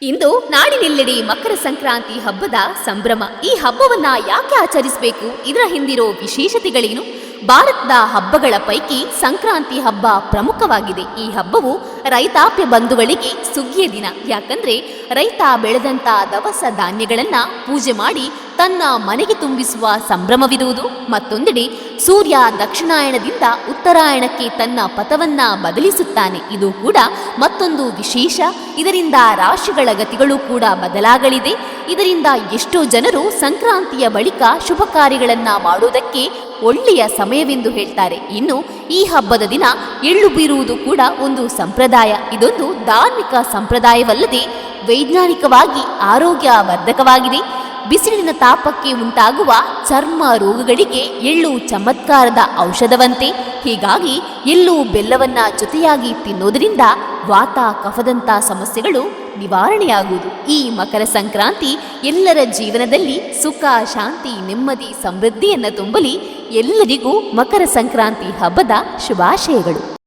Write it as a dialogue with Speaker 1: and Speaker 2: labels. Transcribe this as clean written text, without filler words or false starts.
Speaker 1: ಇಂದು ನಾಡಿನೆಲ್ಲೆಡೆ ಮಕರ ಸಂಕ್ರಾಂತಿ ಹಬ್ಬದ ಸಂಭ್ರಮ. ಈ ಹಬ್ಬವನ್ನ ಯಾಕೆ ಆಚರಿಸಬೇಕು? ಇದರ ಹಿಂದಿರೋ ವಿಶೇಷತೆಗಳೇನು? ಭಾರತದ ಹಬ್ಬಗಳ ಪೈಕಿ ಸಂಕ್ರಾಂತಿ ಹಬ್ಬ ಪ್ರಮುಖವಾಗಿದೆ. ಈ ಹಬ್ಬವು ರೈತಾಪಿ ಬಂಧುಗಳಿಗೆ ಸುಗ್ಗಿಯ ದಿನ. ಯಾಕಂದ್ರೆ ರೈತ ಬೆಳೆದಂತ ದವಸ ಧಾನ್ಯಗಳನ್ನ ಪೂಜೆ ಮಾಡಿ ತನ್ನ ಮನೆಗೆ ತುಂಬಿಸುವ ಸಂಭ್ರಮವಿರುವುದು. ಮತ್ತೊಂದೆಡೆ ಸೂರ್ಯ ದಕ್ಷಿಣಾಯಣದಿಂದ ಉತ್ತರಾಯಣಕ್ಕೆ ತನ್ನ ಪಥವನ್ನ ಬದಲಿಸುತ್ತಾನೆ. ಇದು ಕೂಡ ಮತ್ತೊಂದು ವಿಶೇಷ. ಇದರಿಂದ ರಾಶಿಗಳ ಗತಿಗಳು ಕೂಡ ಬದಲಾಗಲಿದೆ. ಇದರಿಂದ ಎಷ್ಟೋ ಜನರು ಸಂಕ್ರಾಂತಿಯ ಬಳಿಕ ಶುಭ ಕಾರ್ಯಗಳನ್ನ ಮಾಡುವುದಕ್ಕೆ ಒಳ್ಳೆಯ ಸಮಯವೆಂದು ಹೇಳ್ತಾರೆ. ಇನ್ನು ಈ ಹಬ್ಬದ ದಿನ ಎಳ್ಳು ಬೀರುವುದು ಕೂಡ ಒಂದು ಸಂಪ್ರದಾಯ. ಇದೊಂದು ಧಾರ್ಮಿಕ ಸಂಪ್ರದಾಯವಲ್ಲದೆ ವೈಜ್ಞಾನಿಕವಾಗಿ ಆರೋಗ್ಯವರ್ಧಕವಾಗಿದೆ. ಬಿಸಿಲಿನ ತಾಪಕ್ಕೆ ಉಂಟಾಗುವ ಚರ್ಮ ರೋಗಗಳಿಗೆ ಎಳ್ಳು ಚಮತ್ಕಾರದ ಔಷಧವಂತೆ. ಹೀಗಾಗಿ ಎಳ್ಳು ಬೆಲ್ಲವನ್ನ ಜೊತೆಯಾಗಿ ತಿನ್ನೋದರಿಂದ ವಾತ ಕಫದಂಥ ಸಮಸ್ಯೆಗಳು ನಿವಾರಣೆಯಾಗುವುದು. ಈ ಮಕರ ಸಂಕ್ರಾಂತಿ ಎಲ್ಲರ ಜೀವನದಲ್ಲಿ ಸುಖ, ಶಾಂತಿ, ನೆಮ್ಮದಿ, ಸಮೃದ್ಧಿಯನ್ನು ತುಂಬಲಿ. ಎಲ್ಲರಿಗೂ ಮಕರ ಸಂಕ್ರಾಂತಿ ಹಬ್ಬದ ಶುಭಾಶಯಗಳು.